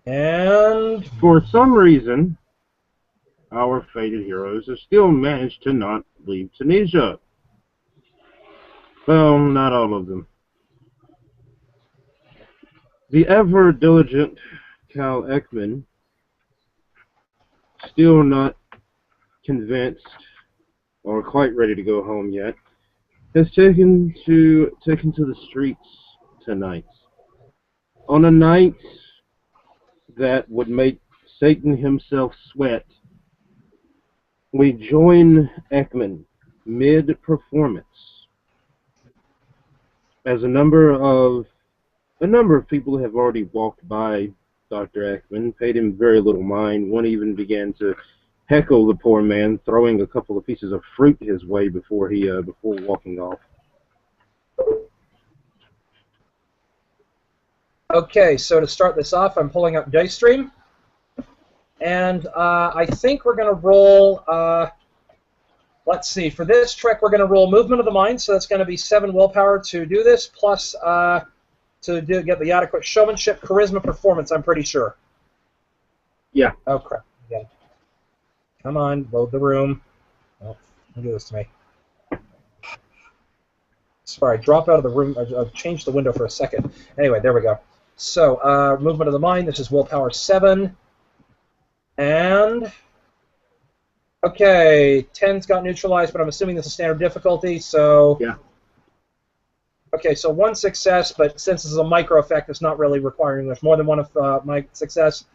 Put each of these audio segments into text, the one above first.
And For some reason, our fated heroes have still managed to not leave Tunisia. Well, not all of them. The ever-diligent Cal Ekman, still not convinced or quite ready to go home yet, has taken to the streets tonight. On a night that would make Satan himself sweat, we join Ekman mid-performance as a number of people have already walked by Dr. Ekman, paid him very little mind. One even began to heckle the poor man, throwing a couple of pieces of fruit his way before walking off. okay, so to start this off, I'm pulling up Dice Stream, and I think we're going to roll. Let's see. For this trick, we're going to roll Movement of the Mind, so that's going to be 7 willpower to do this, plus get the adequate showmanship, charisma, performance. I'm pretty sure. Yeah. Oh crap! Again. Come on, load the room. Oh, don't do this to me. Sorry, drop out of the room. I've changed the window for a second. Anyway, there we go. So, Movement of the Mind. This is willpower 7, and okay, 10's got neutralized, but I'm assuming this is standard difficulty. So yeah. Okay, so 1 success, but since this is a micro effect, it's not really requiring much more than 1 of my success.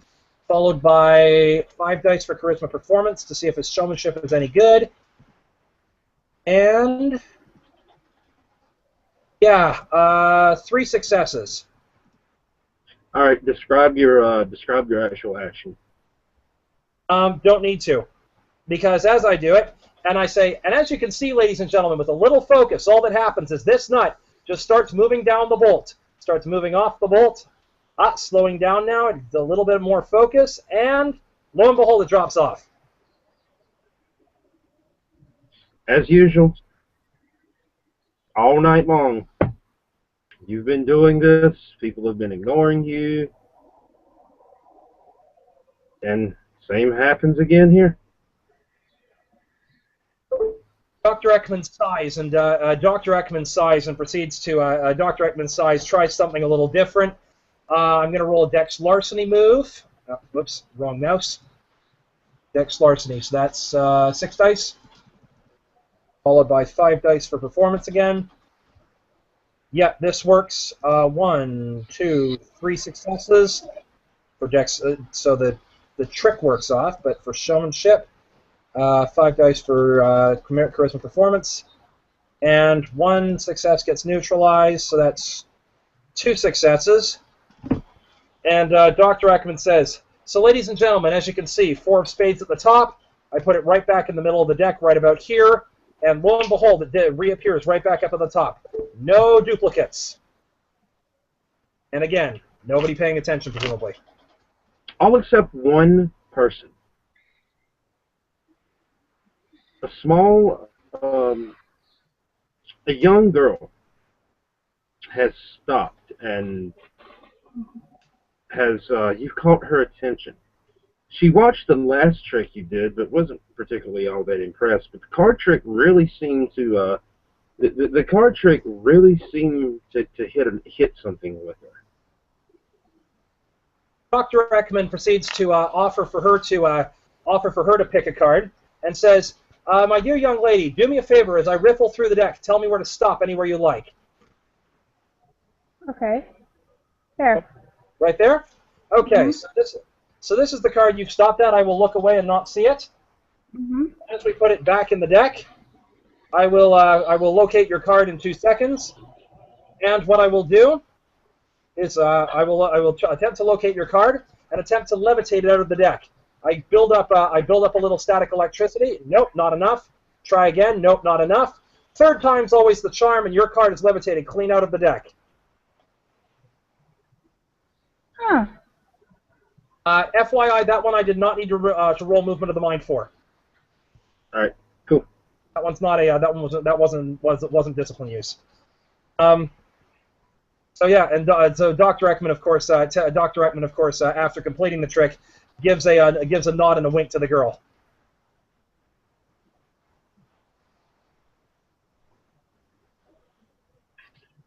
Followed by 5 dice for charisma performance to see if his showmanship is any good. And yeah, 3 successes. All right, describe your actual action. Don't need to, because as I do it, and I say, and as you can see, ladies and gentlemen, with a little focus, all that happens is this nut just starts moving down the bolt, starts moving off the bolt, slowing down now, it's a little bit more focus, and lo and behold, it drops off. As usual, all night long, you've been doing this, people have been ignoring you, and same happens again here. Dr. Ekman sighs, and Dr. Ekman sighs and proceeds to Dr. Ekman sighs, tries something a little different. I'm going to roll a Dex Larceny move. Whoops, wrong mouse. Dex Larceny, so that's 6 dice, followed by 5 dice for performance again. Yeah, this works. 1, 2, 3 successes for Dex, so the trick works off, but for showmanship, 5 dice for charisma performance, and 1 success gets neutralized, so that's 2 successes. And Dr. Ekman says, so ladies and gentlemen, as you can see, 4 of spades at the top. I put it right back in the middle of the deck, right about here, and lo and behold, it reappears right back up at the top. No duplicates. And again, nobody paying attention, presumably. All except one person. A small, a young girl has stopped and has, you've caught her attention. She watched the last trick you did, but wasn't particularly all that impressed. But the card trick really seemed to, the card trick really seemed to hit something with her. Dr. Ekman proceeds to offer for her to pick a card, and says, "My dear young lady, do me a favor as I riffle through the deck. Tell me where to stop anywhere you like." Okay. There. Right there? Okay, so this is the card you've stopped at. I will look away and not see it. As we put it back in the deck, I will locate your card in 2 seconds. And what I will do is I will attempt to locate your card and attempt to levitate it out of the deck. I build up a little static electricity. Nope, not enough. Try again. Nope, not enough. 3rd time's always the charm, and your card is levitated clean out of the deck. Huh. FYI, that one I did not need to roll Movement of the Mind for. All right, cool. That one's not a that wasn't discipline use. So yeah, and so Dr. Ekman, of course, after completing the trick, gives a nod and a wink to the girl.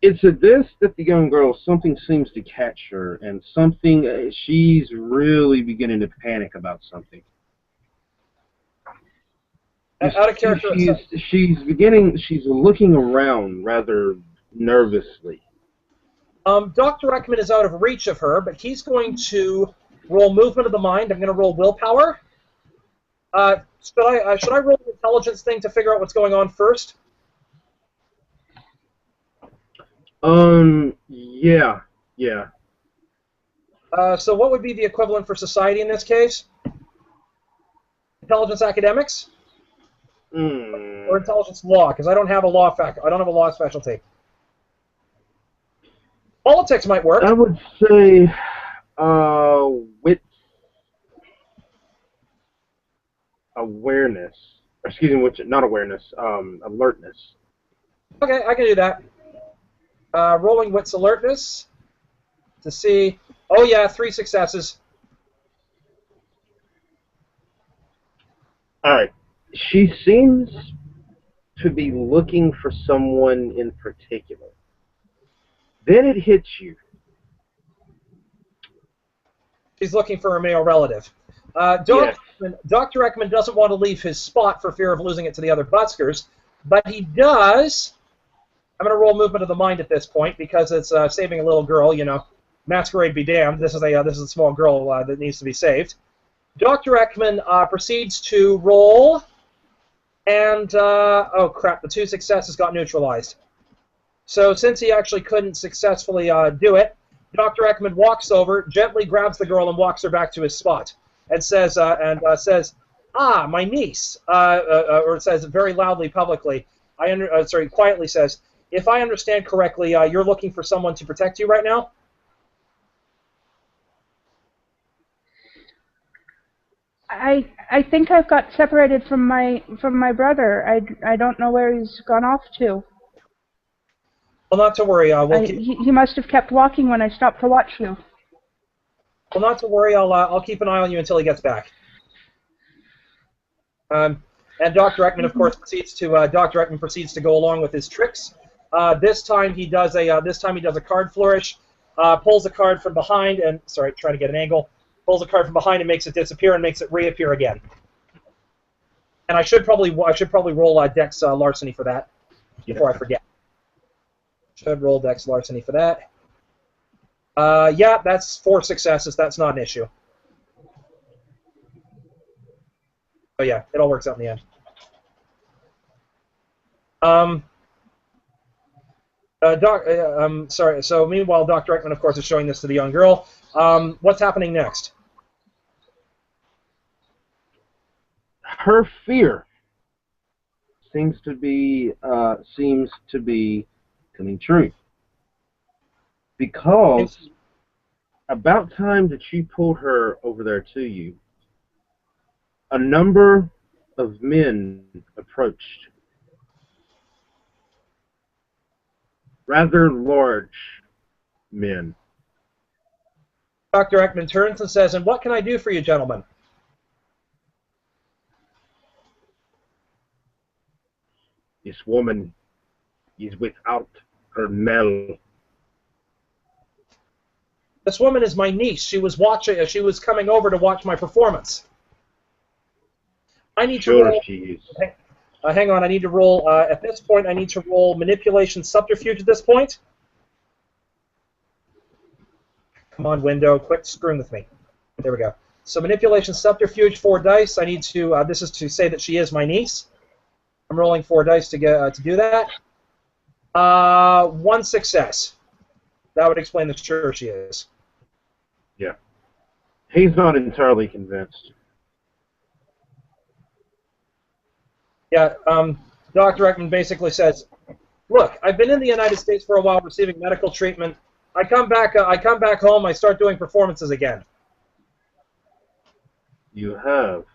It's at this that the young girl, something seems to catch her, and something, she's really beginning to panic about something. Out of character. She's looking around rather nervously. Dr. Ekman is out of reach of her, but he's going to roll movement of the mind. I'm going to roll willpower. Should I roll the intelligence thing to figure out what's going on first? Yeah. So what would be the equivalent for society in this case? Intelligence academics? Or intelligence law? Because I don't have a law specialty. Politics might work. I would say, wit, awareness. Excuse me, not awareness. Alertness. Okay, I can do that. Rolling wits alertness to see. Oh yeah, 3 successes. All right. She seems to be looking for someone in particular. Then it hits you. She's looking for a male relative. Dr. Ekman doesn't want to leave his spot for fear of losing it to the other buskers, but he does. I'm going to roll movement of the mind at this point because it's saving a little girl. You know, masquerade be damned. This is a small girl that needs to be saved. Dr. Ekman proceeds to roll, and oh crap, the 2 successes got neutralized. So since he actually couldn't successfully do it, Dr. Ekman walks over, gently grabs the girl, and walks her back to his spot, and says, "Ah, my niece," or says very loudly, publicly. Quietly says, "If I understand correctly, you're looking for someone to protect you right now." I think I've got separated from my brother. I don't know where he's gone off to. Well, not to worry. He must have kept walking when I stopped to watch you. Well, not to worry. I'll keep an eye on you until he gets back. And Dr. Ekman, of course, proceeds to go along with his tricks. This time he does a card flourish, pulls a card from behind, and trying to get an angle. Pulls a card from behind and makes it disappear and makes it reappear again. And I should probably roll Dex larceny for that before I forget. Should roll Dex larceny for that. Yeah, that's 4 successes. That's not an issue. Oh yeah, it all works out in the end. So meanwhile, Dr. Ekman, of course, is showing this to the young girl. What's happening next? Her fear seems to be coming true, because about time that you pulled her over there to you, a number of men approached, rather large men. Dr. Ekman turns and says, "And what can I do for you, gentlemen?" This woman is without her male. This woman is my niece. She was coming over to watch my performance. I need to roll. She is. Hang on, I need to roll. At this point, I need to roll manipulation subterfuge. At this point, come on, window, quit screwing with me. There we go. So manipulation subterfuge, 4 dice. I need to. This is to say that she is my niece. I'm rolling 4 dice to get to do that. 1 success. That would explain the sure she is. Yeah. He's not entirely convinced. Yeah, Dr. Ekman basically says, "Look, I've been in the United States for a while receiving medical treatment. I come back home, I start doing performances again." You have.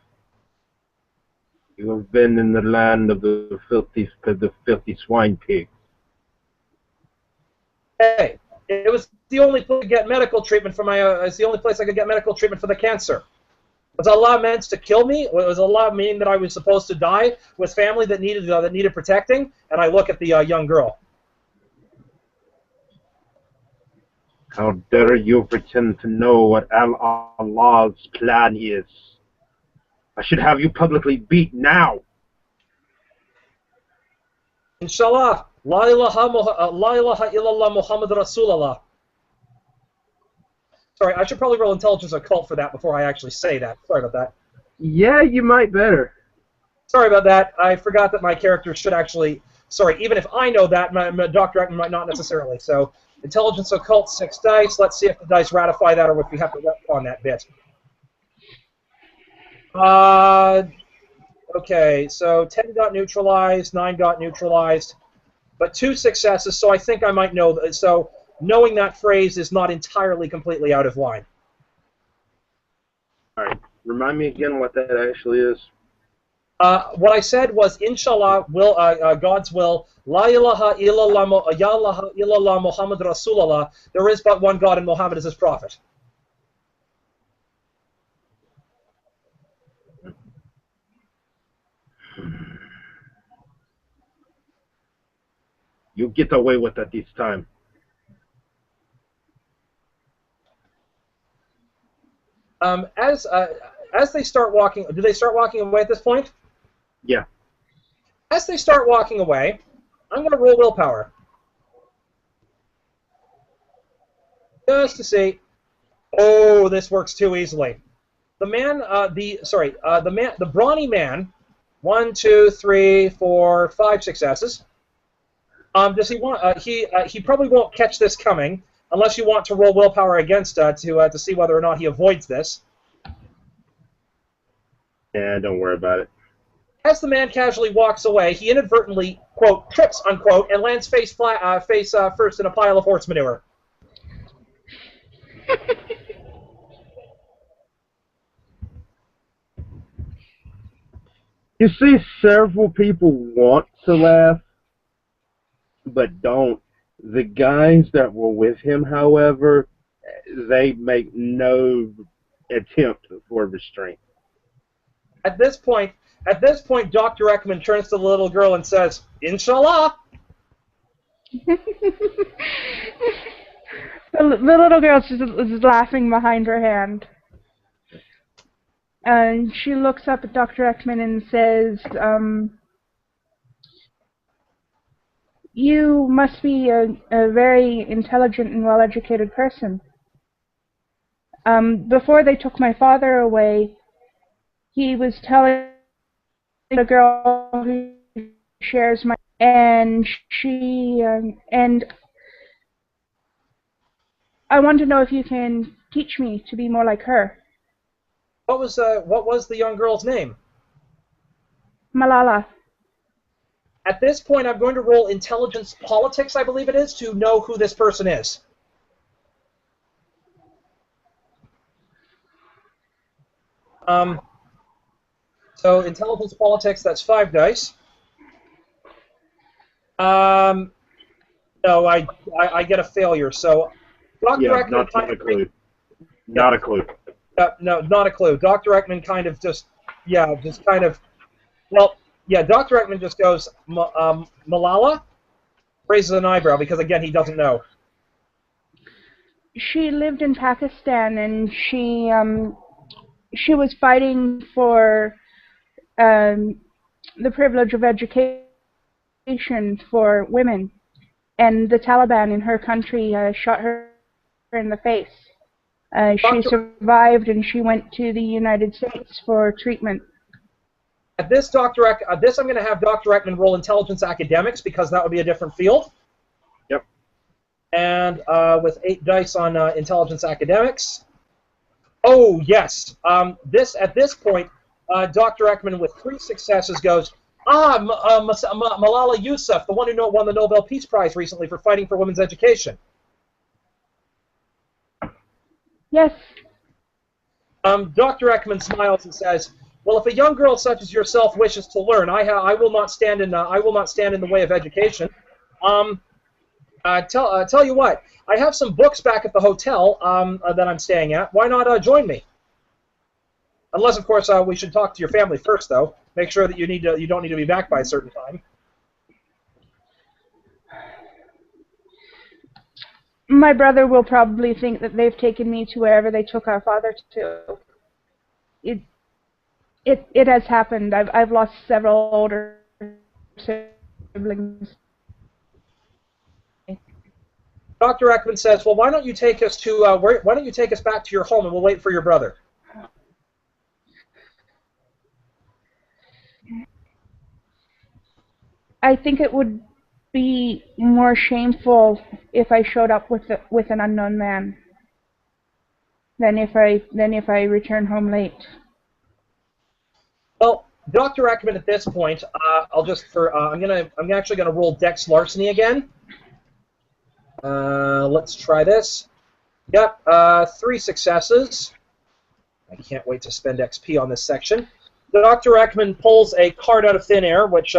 You have been in the land of the filthy swine pig. Hey, It was the only place to get medical treatment for my. It's the only place I could get medical treatment for the cancer. Was Allah meant to kill me? Was Allah mean that I was supposed to die with family that needed protecting? And I look at the young girl. How dare you pretend to know what Allah's plan is? I should have you publicly beat now. Inshallah, la ilaha illallah Muhammad Rasulullah. Sorry, I should probably roll intelligence occult for that before I actually say that. Sorry about that. Yeah, you might better. Sorry about that. I forgot that my character should actually... Sorry, even if I know that, my Dr. Ekman might not necessarily. So, intelligence occult, 6 dice. Let's see if the dice ratify that or if we have to retcon that bit. Okay, so 10 got neutralized, 9 got neutralized, but 2 successes, so I think I might know... So, knowing that phrase is not entirely completely out of line. All right. Remind me again what that actually is. What I said was, Inshallah, God's will, La ilaha illallah Muhammad Rasulullah, there is but one God and Muhammad is his prophet. You get away with it this time. As they start walking, do they start walking away at this point? Yeah. As they start walking away, I'm going to roll willpower. Just to see. Oh, this works too easily. The man, the brawny man, 1, 2, 3, 4, 5 successes. Does he want? He probably won't catch this coming unless you want to roll willpower against to see whether or not he avoids this. Yeah, don't worry about it. As the man casually walks away, he inadvertently, quote, trips, unquote, and lands face first in a pile of horse manure. You see, several people want to laugh, but don't. The guys that were with him, however, they make no attempt for restraint. At this point, Dr. Ekman turns to the little girl and says, Inshallah. The little girl is laughing behind her hand. And she looks up at Dr. Ekman and says, you must be a very intelligent and well-educated person. Before they took my father away, he was telling the girl who shares my... And she... and I want to know if you can teach me to be more like her. What was the young girl's name? Malala. At this point, I'm going to roll intelligence politics, I believe it is, to know who this person is. So intelligence politics, that's 5 dice. No, I get a failure. So Dr. Yeah, Ekman not a clue. Not a clue. No, not a clue. Dr. Ekman kind of well, yeah, Dr. Ekman just goes, Malala? Raises an eyebrow because, again, he doesn't know. She lived in Pakistan, and she was fighting for the privilege of education for women, and the Taliban in her country shot her in the face. She survived, and she went to the United States for treatment. At this, I'm going to have Dr. Ekman roll intelligence academics because that would be a different field. Yep. And with 8 dice on intelligence academics. Oh, yes. At this point, Dr. Ekman with 3 successes goes, Malala Yousafzai, the one who won the Nobel Peace Prize recently for fighting for women's education. Yes. Dr. Ekman smiles and says, "Well, if a young girl such as yourself wishes to learn, I will not stand in the way of education. Tell you what, I have some books back at the hotel that I'm staying at. Why not join me? Unless, of course, we should talk to your family first, though. Make sure that you don't need to be back by a certain time. My brother will probably think that they've taken me to wherever they took our father to. It has happened. I've lost several older siblings. Dr. Ekman says, "Well, why don't you take us to why don't you take us back to your home and we'll wait for your brother?" I think it would be more shameful if I showed up with an unknown man than if I return home late. Well, Dr. Ekman, at this point, I'm actually gonna roll Dex Larceny again. Let's try this. Yep, 3 successes. I can't wait to spend XP on this section. Dr. Ekman pulls a card out of thin air, which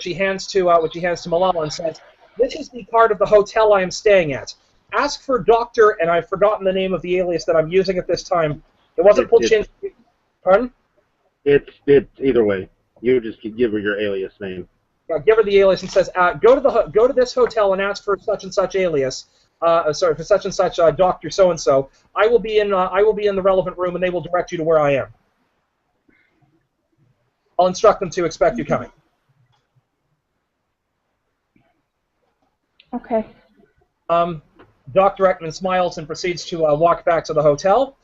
he hands to Malala and says, "This is the card of the hotel I am staying at. Ask for Doctor," and I've forgotten the name of the alias that I'm using at this time. It wasn't Pulchinski. Pardon? It's either way. You just give her your alias name. Give her the alias and says, "Go to this hotel and ask for such and such alias. For such and such Doctor so and so. I will be in the relevant room and they will direct you to where I am. I'll instruct them to expect you coming." Okay. Dr. Ekman smiles and proceeds to walk back to the hotel.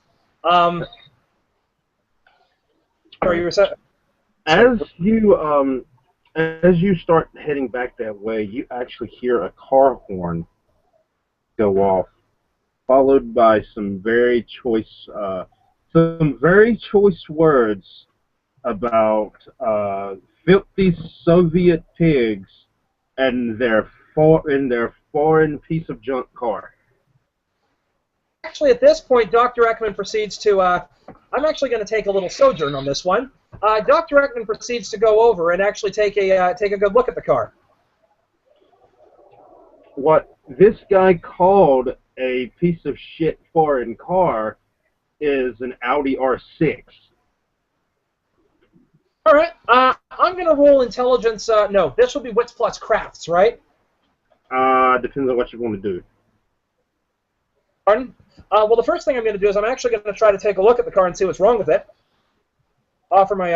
As you start heading back that way, you actually hear a car horn go off, followed by some very choice words about filthy Soviet pigs and their foreign piece of junk car. Actually, at this point, Dr. Ekman proceeds to. I'm actually going to take a little sojourn on this one. Dr. Ekman proceeds to go over and actually take a good look at the car. What this guy called a piece of shit foreign car is an Audi R6. All right. I'm going to roll intelligence. No, this will be wits plus crafts, right? Depends on what you want to do. Pardon? Well, the first thing I'm going to do is I'm actually going to try to take a look at the car and see what's wrong with it. Offer my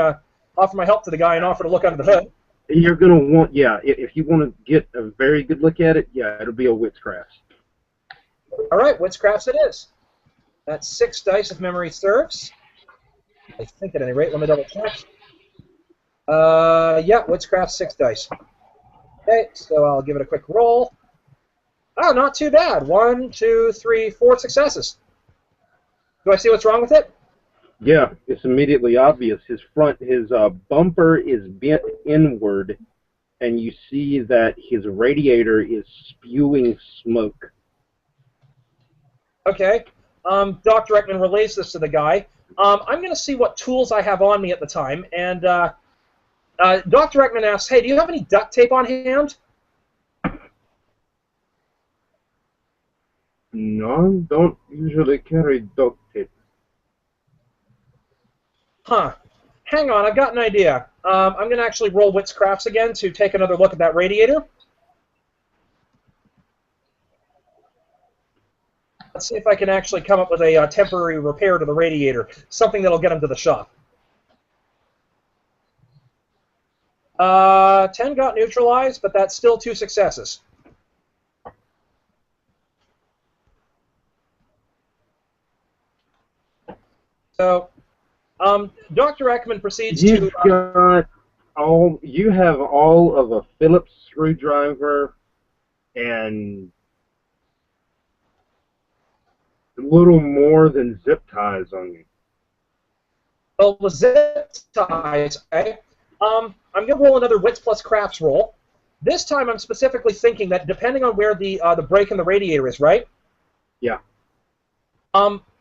help to the guy and offer to look under the hood. You're going to want, if you want to get a very good look at it, it'll be a witchcraft. All right, witchcrafts it is. That's 6 dice if memory serves. I think at any rate. Let me double check. Witchcraft 6 dice. Okay, so I'll give it a quick roll. Oh, not too bad. 1, 2, 3, 4 successes. Do I see what's wrong with it? Yeah, it's immediately obvious. His bumper is bent inward, and you see that his radiator is spewing smoke. Okay. Dr. Ekman relays this to the guy. I'm going to see what tools I have on me at the time, and Dr. Ekman asks, "Hey, do you have any duct tape on hand?" No, don't usually carry duct tape. Huh. Hang on, I've got an idea. I'm going to actually roll witchcrafts again to take another look at that radiator. Let's see if I can actually come up with a temporary repair to the radiator, something that'll get him to the shop. 10 got neutralized, but that's still 2 successes. So, Dr. Ekman proceeds to... You have all of a Phillips screwdriver and a little more than zip ties on you. Well, with zip ties, okay. I'm going to roll another Wits plus Crafts roll. This time I'm specifically thinking that depending on where the break in the radiator is, right? Yeah.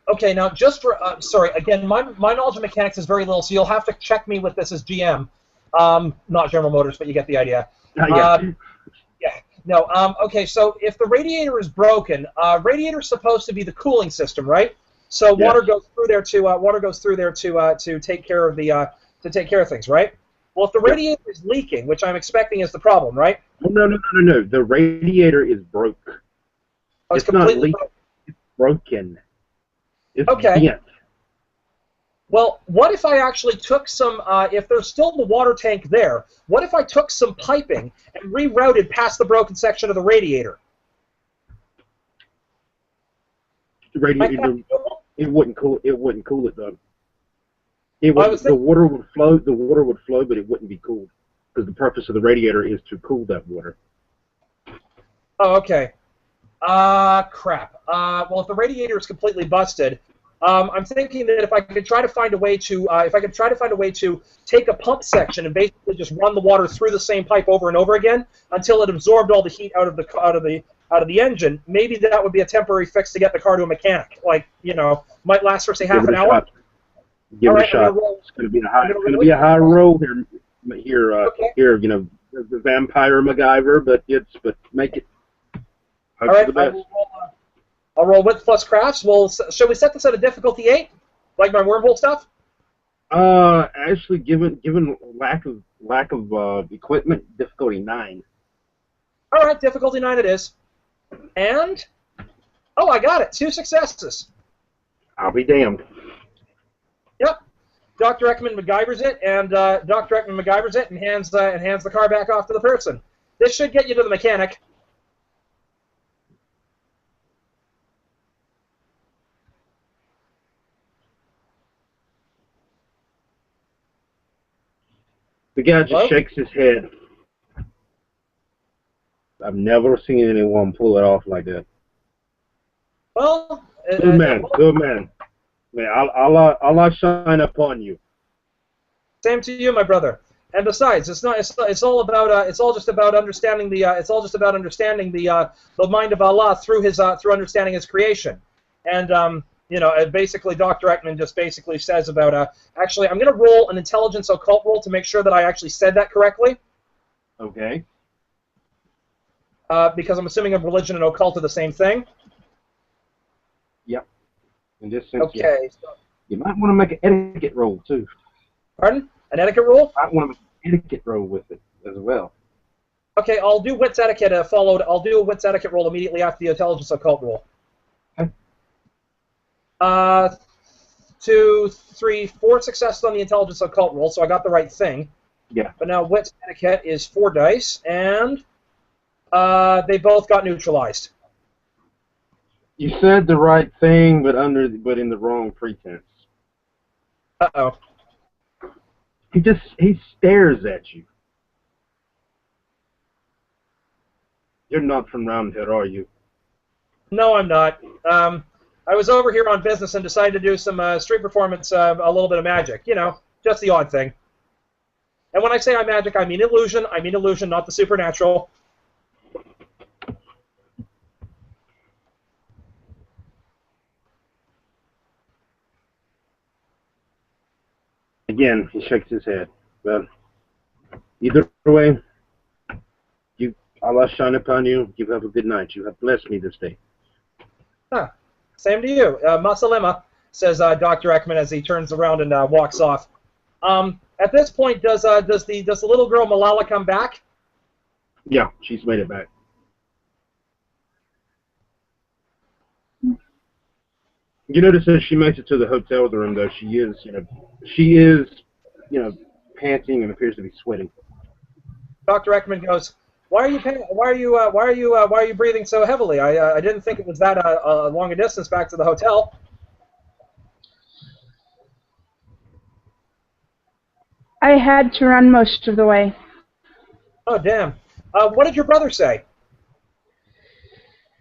Okay, now just for, sorry, again, my knowledge of mechanics is very little, so you'll have to check me with this as GM. Not General Motors, but you get the idea. Yeah. Yeah. No. Okay. So if the radiator is broken, radiator is supposed to be the cooling system, right? So Yes. water goes through there to take care of things, right? Well, if the radiator is leaking, which I'm expecting is the problem, right? No. The radiator is broke. Oh, it's not completely leaking. It's broken. It's okay. bent. Well, what if I actually took some, if there's still the water tank there, what if I took some piping and rerouted past the broken section of the radiator? The radiator, it wouldn't cool. It wouldn't cool it though. The water would flow. The water would flow, but it wouldn't be cooled because the purpose of the radiator is to cool that water. Oh, okay. Crap. Well, if the radiator is completely busted, I'm thinking that if I could try to find a way to, take a pump section and basically just run the water through the same pipe over and over again until it absorbed all the heat out of the engine, maybe that would be a temporary fix to get the car to a mechanic. Like, might last for say half an hour. Give it a shot. It's going to be a high roll here. Okay. Here, the vampire MacGyver, but make it. All right, I'll roll wits plus crafts. Well, shall we set this at a difficulty 8, like my wormhole stuff? Actually, given lack of equipment, difficulty 9. All right, difficulty 9 it is. And I got it. 2 successes. I'll be damned. Yep. Dr. Ekman MacGyvers it, and hands the car back off to the person. This should get you to the mechanic. The guy just shakes his head. I've never seen anyone pull it off like that. Well, good man. Man, I'll shine upon you. Same to you, my brother. And besides, it's just about understanding the mind of Allah through understanding His creation. And basically, Dr. Ekman just basically says about actually, I'm going to roll an intelligence occult roll to make sure that I actually said that correctly. Okay. Because I'm assuming a religion and occult are the same thing. Yep. In this sense, okay. Yeah. So, you might want to make an etiquette roll too. Pardon? An etiquette roll? I want to make an etiquette roll with it as well. Okay, I'll do wits etiquette I'll do a wits etiquette roll immediately after the intelligence occult roll. Okay. 2, 3, 4 successes on the intelligence occult roll, so I got the right thing. Yeah. But now wits etiquette is 4 dice, and they both got neutralized. You said the right thing, but in the wrong pretense. Uh-oh. He stares at you. You're not from round here, are you? No, I'm not. I was over here on business and decided to do some street performance, a little bit of magic. Just the odd thing. And when I say I'm magic, I mean illusion. I mean illusion, not the supernatural. Again, he shakes his head. Well, either way, Allah shine upon you. You have a good night. You have blessed me this day. Huh. Same to you. Masalema, says Dr. Ekman as he turns around and walks off. At this point, does the little girl Malala come back? Yeah, she's made it back. You notice as she makes it to the hotel room, though, she is panting and appears to be sweating. Dr. Ekman goes, "Why are you breathing so heavily? I didn't think it was that long a distance back to the hotel." I had to run most of the way. Oh, damn. What did your brother say?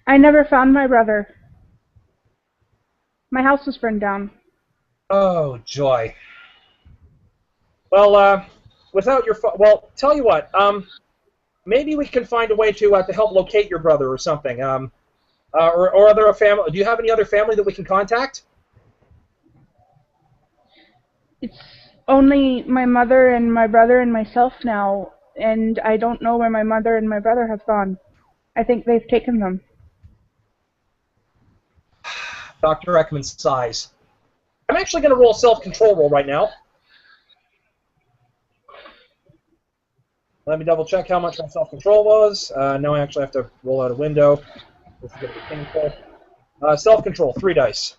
I never found my brother. My house was burned down. Oh, joy. Well, tell you what. Maybe we can find a way to help locate your brother or something. Or other family. Do you have any other family that we can contact? It's only my mother and my brother and myself now, and I don't know where my mother and my brother have gone. I think they've taken them. Dr. Ekman sighs. I'm actually going to roll a self-control roll right now. Let me double-check how much my self-control was. Now I actually have to roll out a window. This is going to be painful. Self-control, 3 dice.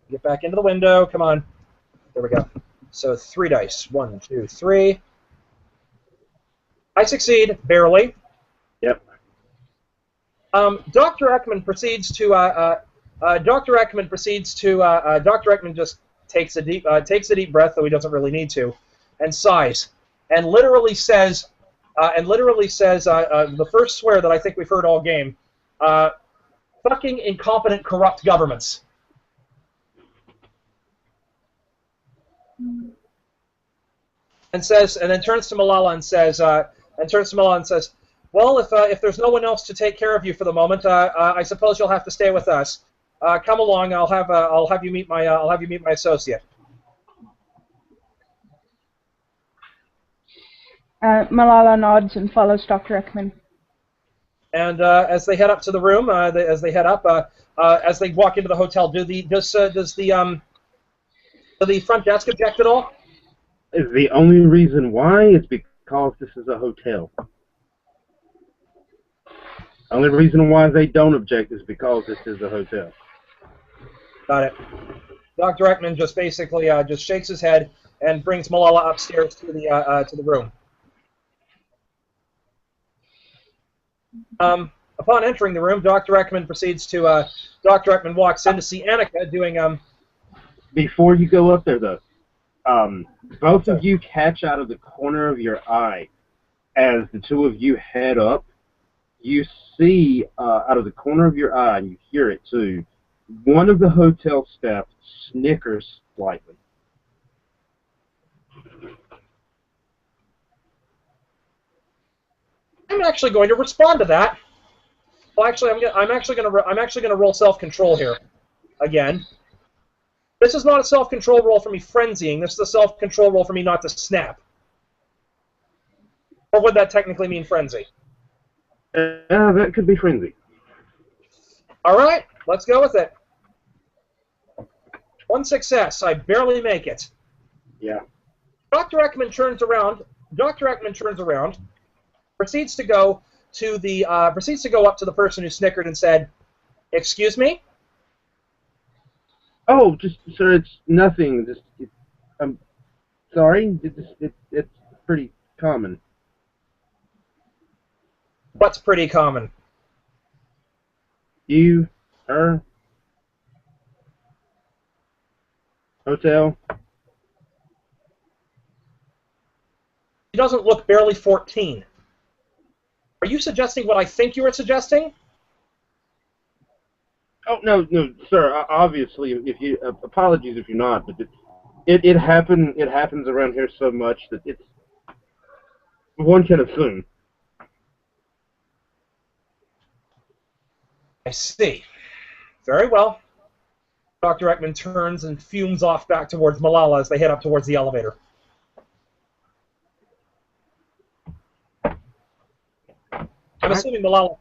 Get back into the window. Come on. There we go. So 3 dice. 1, 2, 3. I succeed, barely. Yep. Dr. Ekman proceeds to. Dr. Ekman just takes a deep breath, though he doesn't really need to, and sighs, and literally says the first swear that I think we've heard all game. Fucking incompetent, corrupt governments. And then turns to Malala and says, well, if there's no one else to take care of you for the moment, I suppose you'll have to stay with us. Come along. I'll have you meet my associate. Malala nods and follows Dr. Ekman. And as they head up to the room, as they walk into the hotel, does the front desk object at all? The only reason why is because this is a hotel. Only reason why they don't object is because this is a hotel. Got it. Dr. Ekman just basically just shakes his head and brings Malala upstairs to the room. Upon entering the room, Dr. Ekman walks in to see Annika doing. Before you go up there, though, both of you catch out of the corner of your eye as the two of you head up. You see out of the corner of your eye, and you hear it too, one of the hotel staff snickers slightly. I'm actually going to respond to that. Well, actually, I'm actually going to roll self-control here again. This is not a self-control roll for me frenzying. This is a self-control roll for me not to snap. Or would that technically mean frenzy? That could be frenzy. All right, let's go with it. 1 success. I barely make it. Yeah. Dr. Ekman turns around. Proceeds to go up to the person who snickered and said, "Excuse me." Oh, sir, it's nothing. I'm sorry. It's pretty common. What's pretty common? You, her, hotel. She doesn't look barely 14. Are you suggesting what I think you were suggesting? Oh no, sir. Obviously, if you apologies if you're not, but it happens around here so much that one can assume. I see. Very well. Dr. Ekman turns and fumes off back towards Malala as they head up towards the elevator. I'm assuming Malala...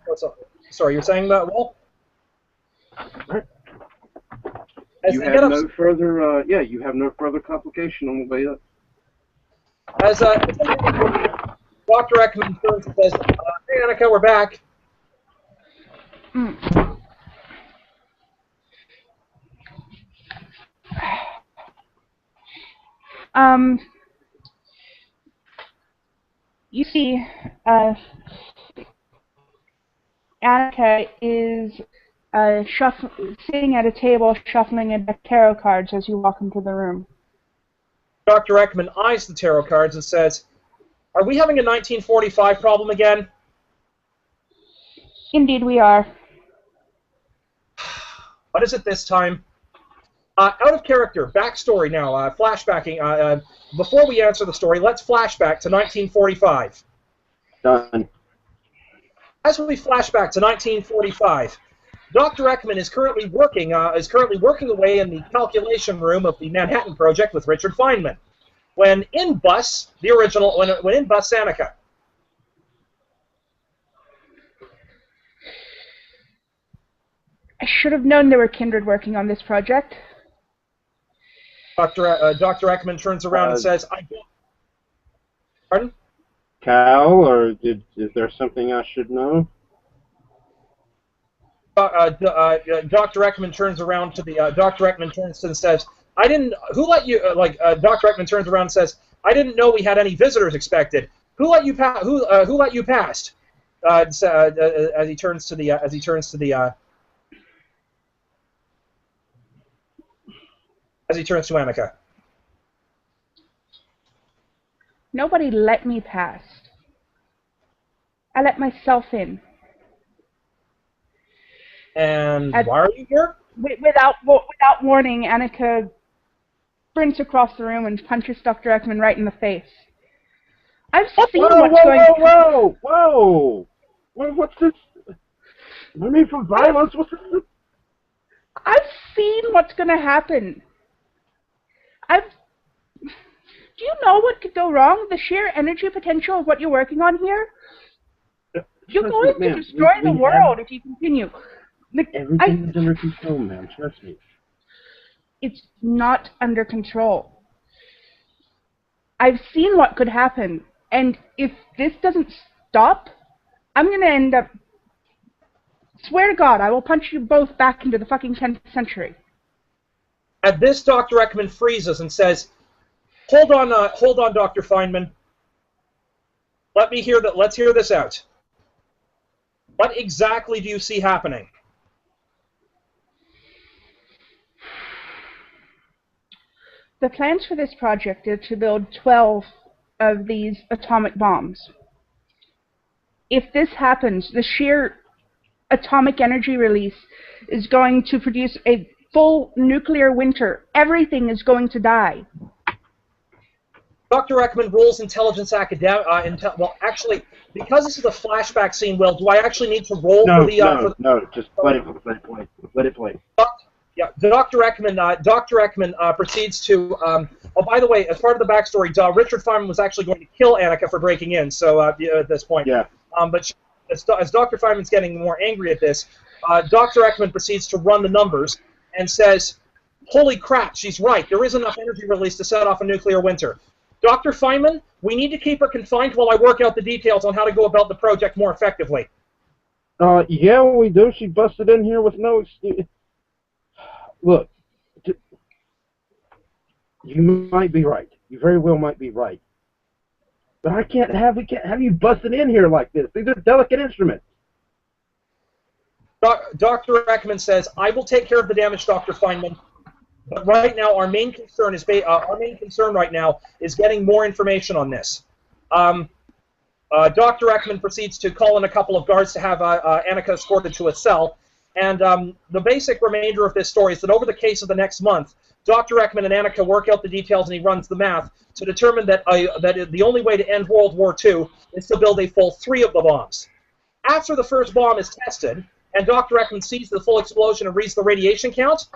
Sorry, you're saying that, Will? Right. You have no further, you have no further complication on the way up. As Dr. Ekman turns and says, "Hey, Annika, we're back." You see, Annika is sitting at a table shuffling a deck of tarot cards as you walk into the room. Dr. Ekman eyes the tarot cards and says, "Are we having a 1945 problem again?" Indeed we are. What is it this time? Out of character, backstory now, flashbacking. Before we answer the story, let's flashback to 1945. Done. As we flashback to 1945, Dr. Ekman is currently working away in the calculation room of the Manhattan Project with Richard Feynman, when in busts Annika. I should have known there were kindred working on this project. Dr. Ekman turns around and says, "I don't." Pardon? Cal, or is there something I should know? Dr. Ekman turns around to the Dr. Ekman turns and says, "I didn't. Who let you?" Dr. Ekman turns around and says, "I didn't know we had any visitors expected. Who let you pass? Who let you past?" As he turns to the as he turns to Annika. Nobody let me past. I let myself in. And why are you here? Without warning, Annika sprints across the room and punches Dr. Ekman right in the face. I've seen what's going on. Whoa! What's this? I mean, for violence, what's this? I've seen what's going to happen. Do you know what could go wrong? The sheer energy potential of what you're working on here? You're going to destroy the world if you continue. Everything is under control, ma'am. Trust me. It's not under control. I've seen what could happen, and if this doesn't stop, I'm going to end up... Swear to God, I will punch you both back into the fucking 10th century. At this, Dr. Ekman freezes and says, hold on, Dr. Feynman. Let's hear this out. What exactly do you see happening? The plans for this project are to build 12 of these atomic bombs. If this happens, the sheer atomic energy release is going to produce a full nuclear winter. Everything is going to die. Dr. Ekman rolls intelligence well, actually, because this is a flashback scene, Will, do I actually need to roll for the... No, just let it play. Let it play. Yeah, Dr. Ekman proceeds to... oh, by the way, as part of the backstory, Richard Feynman was actually going to kill Annika for breaking in, so at this point. Yeah. But as Dr. Feynman's getting more angry at this, Dr. Ekman proceeds to run the numbers and says, holy crap, she's right. There is enough energy release to set off a nuclear winter. Dr. Feynman, we need to keep her confined while I work out the details on how to go about the project more effectively. Yeah, we do. She busted in here with no excuse. Look, you might be right. You very well might be right. But we can't have you busted in here like this. These are delicate instruments. Dr. Ekman says, I will take care of the damage, Dr. Feynman. But right now, our main concern right now is getting more information on this. Dr. Ekman proceeds to call in a couple of guards to have Annika escorted to a cell. And the basic remainder of this story is that over the case of the next month, Dr. Ekman and Annika work out the details, and he runs the math to determine that the only way to end World War II is to build a full 3 of the bombs. After the first bomb is tested, and Dr. Ekman sees the full explosion and reads the radiation count,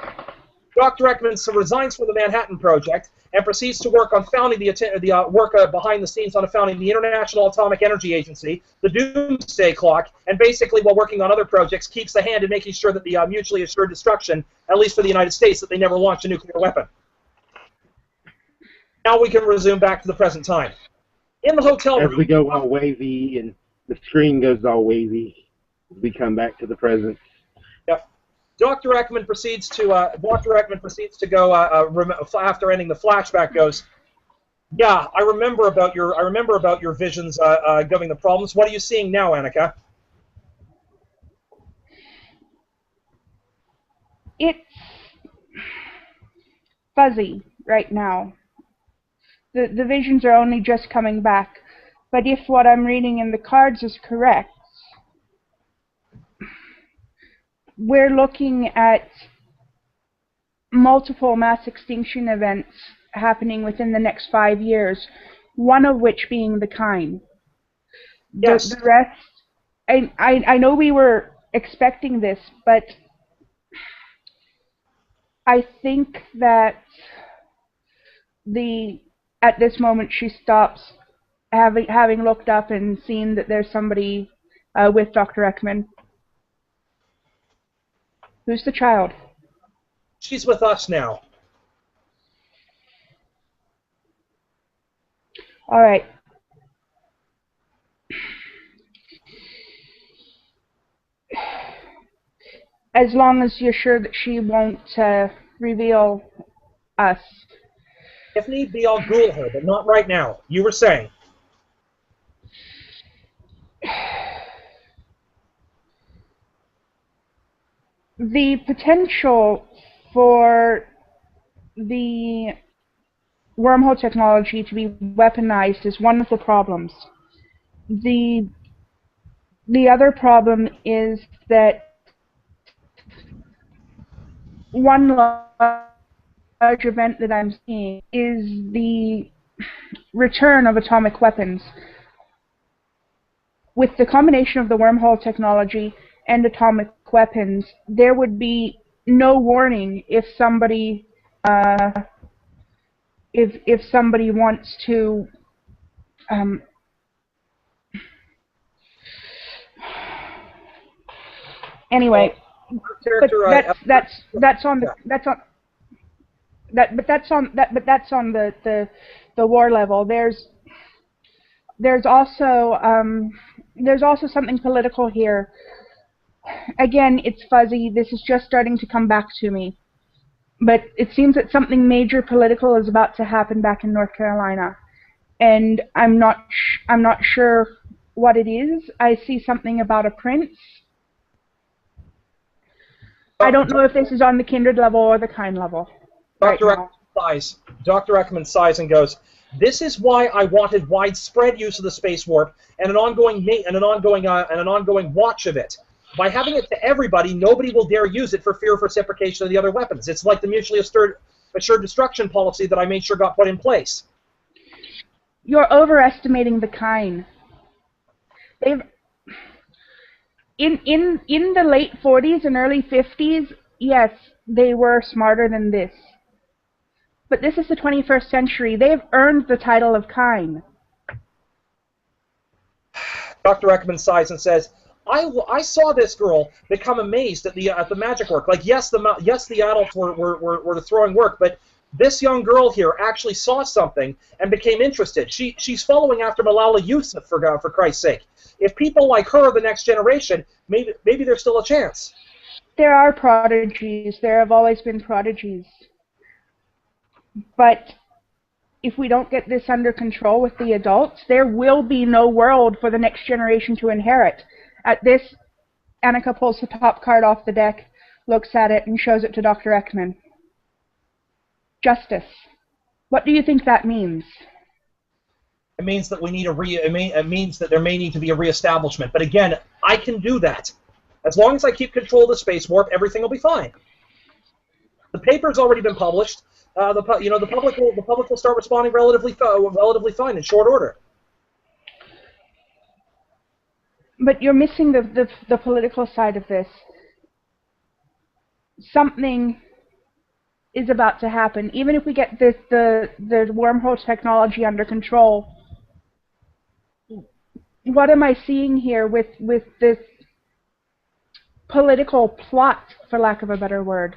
Dr. Ekman resigns from the Manhattan Project and proceeds to work on founding behind the scenes on founding the International Atomic Energy Agency, the Doomsday Clock, and basically while working on other projects keeps the hand in making sure that the mutually assured destruction, at least for the United States, that they never launch a nuclear weapon. Now we can resume back to the present time. In the hotel room... As we go all wavy and the screen goes all wavy, we come back to the present. Yep. Dr. Ekman proceeds to go after ending the flashback. Goes, yeah, I remember about your visions giving the problems. What are you seeing now, Annika? It's fuzzy right now. The visions are only just coming back. But if what I'm reading in the cards is correct, we're looking at multiple mass extinction events happening within the next 5 years, one of which being the kind. Yes. The rest, I know we were expecting this, but I think that at this moment she stops, having looked up and seen that there's somebody with Dr. Ekman. Who's the child? She's with us now. All right. As long as you're sure that she won't reveal us. If need be, I'll ghoul her, but not right now. You were saying. The potential for the wormhole technology to be weaponized is one of the problems. The other problem is that one large event that I'm seeing is the return of atomic weapons. With the combination of the wormhole technology and atomic weapons, there would be no warning if somebody if somebody wants to anyway. But that's on the war level. There's also something political here. Again, it's fuzzy. This is just starting to come back to me. But it seems that something major political is about to happen back in North Carolina, and I'm not sure what it is. I see something about a prince. I don't know if this is on the kindred level or the kind level. Dr. Ekman sighs. Dr. Ekman sighs and goes, "This is why I wanted widespread use of the space warp and an ongoing watch of it. By having it to everybody, nobody will dare use it for fear of reciprocation of the other weapons. It's like the mutually assured destruction policy that I made sure got put in place." You're overestimating the kind. They've in the late 40s and early 50s, yes, they were smarter than this. But this is the 21st century. They've earned the title of kind. Dr. Ekman sighs and says, I saw this girl become amazed at the magic work. Like, yes, the adults were throwing work, but this young girl here actually saw something and became interested. She's following after Malala Yousafzai, for Christ's sake. If people like her are the next generation, maybe there's still a chance. There are prodigies. There have always been prodigies. But if we don't get this under control with the adults, there will be no world for the next generation to inherit. At this, Annika pulls the top card off the deck, looks at it, and shows it to Dr. Ekman. Justice. What do you think that means? It means that we need it means that there may need to be a reestablishment. But again, I can do that. As long as I keep control of the space warp, everything will be fine. The paper's already been published. The public will start responding relatively fine in short order. But you're missing the political side of this. Something is about to happen. Even if we get the wormhole technology under control, what am I seeing here with this political plot, for lack of a better word?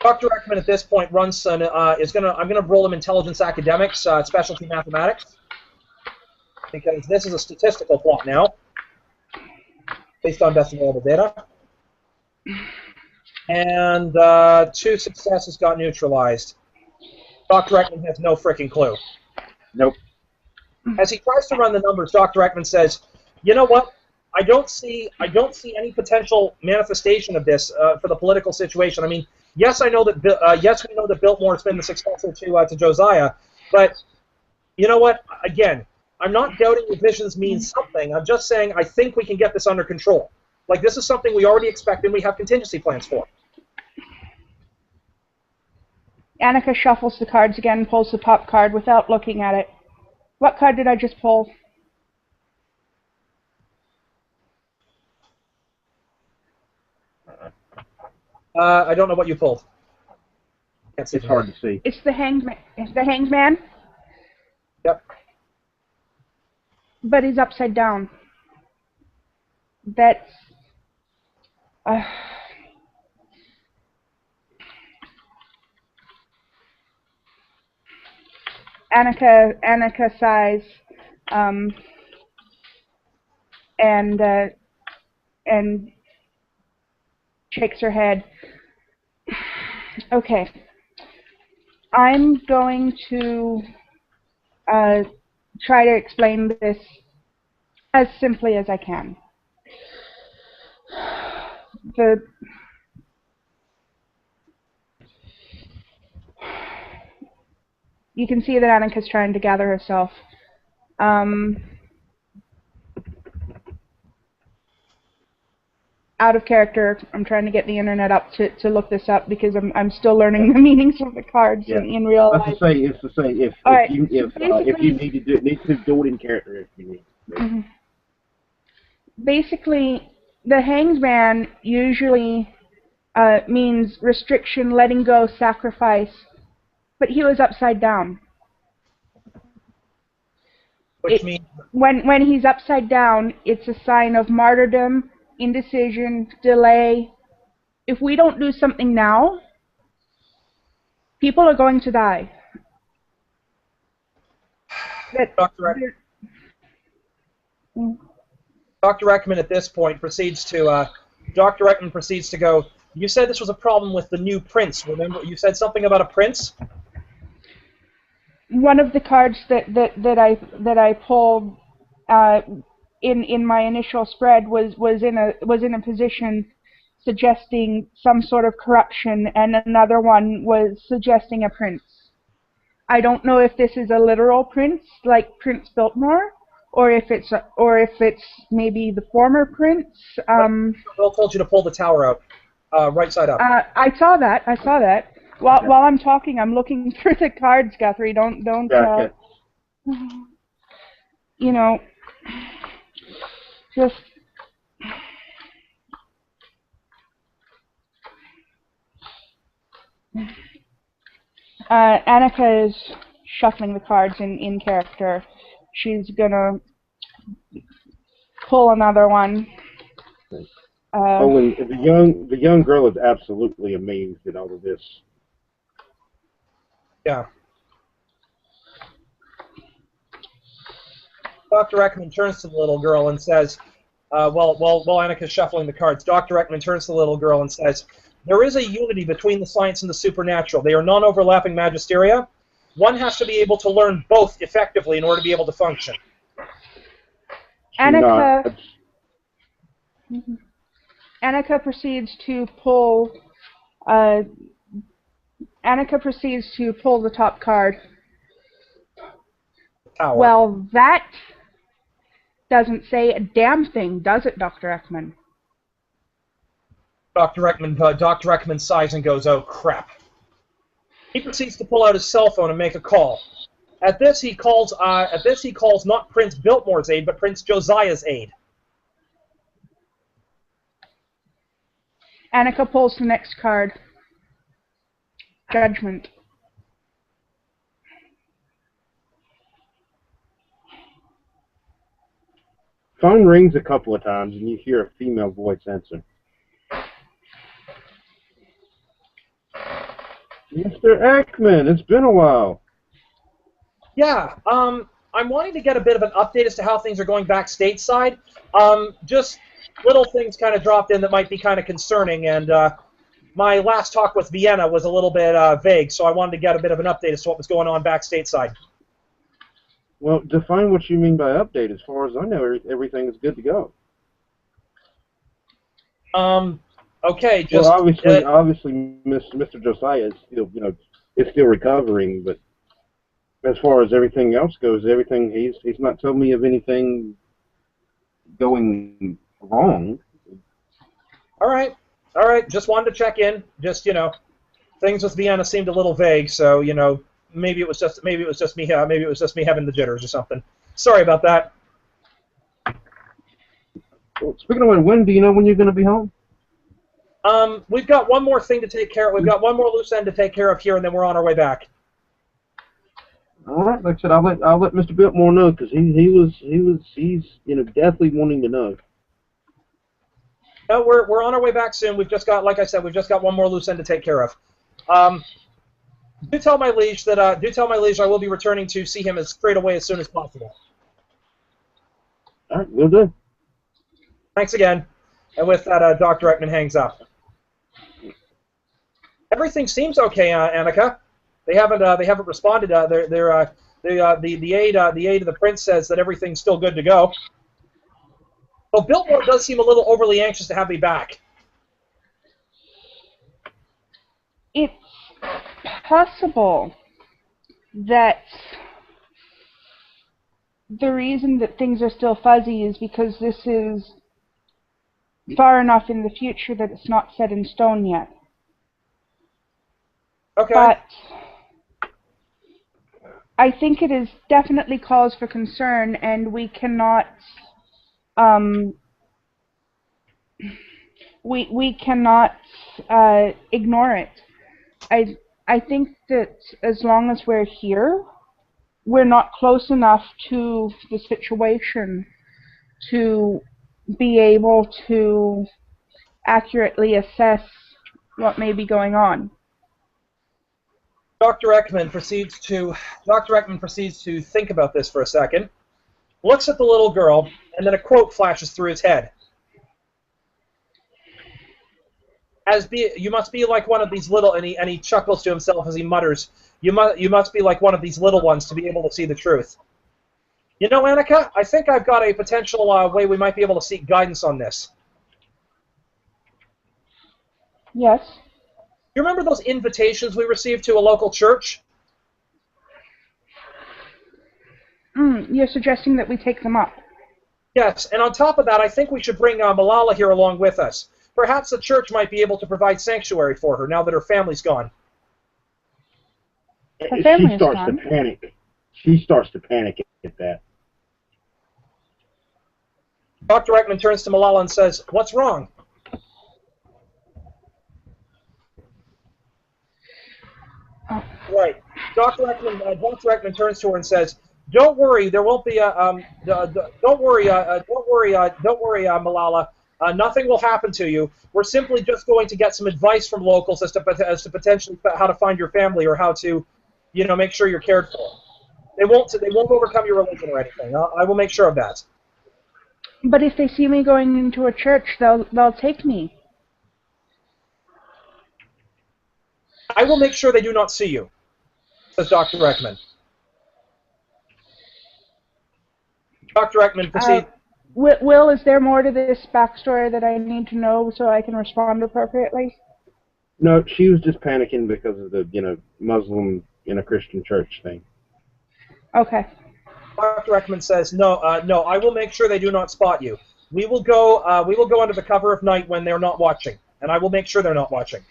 Dr. Ekman at this point runs I'm gonna roll him intelligence academics, specialty mathematics, because this is a statistical plot now, based on best available data. And 2 successes got neutralized. Dr. Ekman has no freaking clue. Nope. As he tries to run the numbers, Dr. Ekman says, "You know what? I don't see any potential manifestation of this for the political situation. I mean, yes, I know that we know that Biltmore's been the successor to Josiah, but you know what? Again, I'm not doubting your visions mean something. I'm just saying I think we can get this under control. Like, this is something we already expect and we have contingency plans for." Annika shuffles the cards again and pulls the top card without looking at it. What card did I just pull? I don't know what you pulled. Can't see. It's hard to see. It's the Hanged Man. It's the Hanged Man. Yep. But he's upside down. That's Annika sighs, and shakes her head. Okay, I'm going to try to explain this as simply as I can. You can see that Annika's trying to gather herself. Out of character, I'm trying to get the internet up to look this up because I'm still learning the meanings of the cards in real life. It's to say if you need to do it in character if you need. Mm-hmm. Basically, the hangman usually means restriction, letting go, sacrifice, but he was upside down. Which means when he's upside down, it's a sign of martyrdom, indecision, delay. If we don't do something now, people are going to die. Dr. Ekman at this point proceeds to Dr. Ekman proceeds to go, you said this was a problem with the new prince. Remember, you said something about a prince? One of the cards that I pulled in my initial spread was in a position suggesting some sort of corruption, and another one was suggesting a prince. I don't know if this is a literal prince, like Prince Biltmore, or if it's maybe the former prince. Bill told you to pull the tower out, right side up. I saw that. While I'm talking, I'm looking through the cards, Guthrie. Don't. You know, just. Annika is shuffling the cards in character. She's gonna pull another one. The young girl is absolutely amazed at all of this. Yeah. Dr. Ekman turns to the little girl and says, while Annika's shuffling the cards, Dr. Ekman turns to the little girl and says, there is a unity between the science and the supernatural. They are non-overlapping magisteria. One has to be able to learn both effectively in order to be able to function. Annika proceeds to pull. Annika proceeds to pull the top card. Tower. Well, that doesn't say a damn thing, does it, Dr. Ekman? Dr. Ekman sighs and goes, "Oh crap!" He proceeds to pull out his cell phone and make a call. At this, he calls not Prince Biltmore's aide, but Prince Josiah's aide. Annika pulls the next card. Judgment. Phone rings a couple of times, and you hear a female voice answer. Mr. Ekman, it's been a while. Yeah, I'm wanting to get a bit of an update as to how things are going back stateside. Just little things kind of dropped in that might be kind of concerning, and my last talk with Vienna was a little bit vague, so I wanted to get a bit of an update as to what was going on back stateside. Well, define what you mean by update. As far as I know, everything is good to go. Okay, just... Well, obviously, Mr. Josiah is still, is still recovering, but as far as everything else goes, he's not told me of anything going wrong. All right. Just wanted to check in. Just things with Vienna seemed a little vague, so maybe it was just me having the jitters or something. Sorry about that. Well, speaking of when do you know when you're going to be home? We've got one more thing to take care of. We've got one more loose end to take care of here, and then we're on our way back. All right, like I said, I'll let Mr. Biltmore know because he's definitely wanting to know. No, we're on our way back soon. We've just got, like I said, we've just got one more loose end to take care of. Do tell my liege that I will be returning to see him as straight away as soon as possible. All right, will do. Thanks again. And with that, Dr. Ekman hangs up. Everything seems okay, Annika. They haven't responded. The aide of the prince says that everything's still good to go. Well, Biltmore does seem a little overly anxious to have me back. It's possible that the reason that things are still fuzzy is because this is far enough in the future that it's not set in stone yet. Okay. But I think it is definitely cause for concern, and we cannot we cannot ignore it. I think that as long as we're here, we're not close enough to the situation to be able to accurately assess what may be going on. Dr. Ekman proceeds to think about this for a second, looks at the little girl, and then a quote flashes through his head. You must be like one of these little, and he chuckles to himself as he mutters, you must be like one of these little ones to be able to see the truth. You know, Annika, I think I've got a potential way we might be able to seek guidance on this. Yes. You remember those invitations we received to a local church? You're suggesting that we take them up? Yes, and on top of that, I think we should bring Malala here along with us. Perhaps the church might be able to provide sanctuary for her now that her family's gone. Her family She starts is gone. to panic. She starts to panic at that. Dr. Ekman turns to Malala and says, "What's wrong?" Oh. Right. Dr. Ekman turns to her and says, "Don't worry, there won't be a don't worry, Malala. Nothing will happen to you. We're simply just going to get some advice from locals as to potentially how to find your family or how to, make sure you're cared for. They won't overcome your religion or anything. I will make sure of that." But if they see me going into a church, they'll take me. "I will make sure they do not see you," says Dr. Ekman. Dr. Ekman proceeds. Will, is there more to this backstory that I need to know so I can respond appropriately? No, she was just panicking because of the, Muslim in a Christian church thing. Okay. Dr. Ekman says, no, I will make sure they do not spot you. We will go under the cover of night when they're not watching, and I will make sure they're not watching.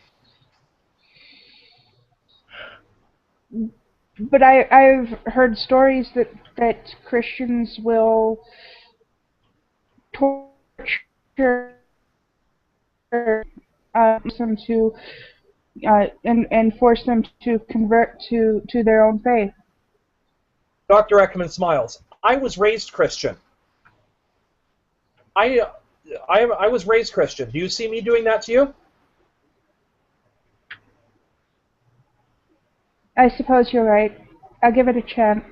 But I've heard stories that Christians will torture them to and force them to convert to their own faith. Dr. Ekman smiles. "I was raised Christian. I was raised Christian. Do you see me doing that to you?" I suppose you're right. I'll give it a chance.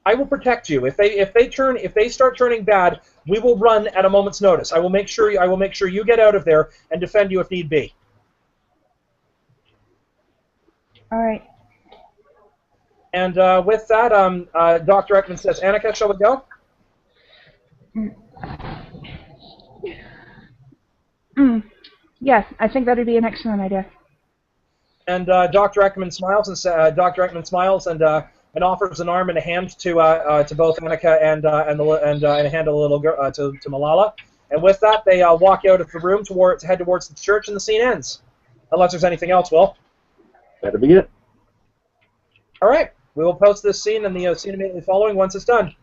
"I will protect you. If they start turning bad, we will run at a moment's notice. I will make sure you get out of there and defend you if need be." All right. And with that, Dr. Ekman says, "Annika, shall we go?" Yeah, I think that would be an excellent idea. And Dr. Ekman smiles and offers an arm and a hand to both Annika and a hand to the little girl to Malala. And with that, they walk out of the room to head towards the church, and the scene ends. Unless there's anything else, Will. That'll be it. All right, we will post this scene and the scene immediately following once it's done.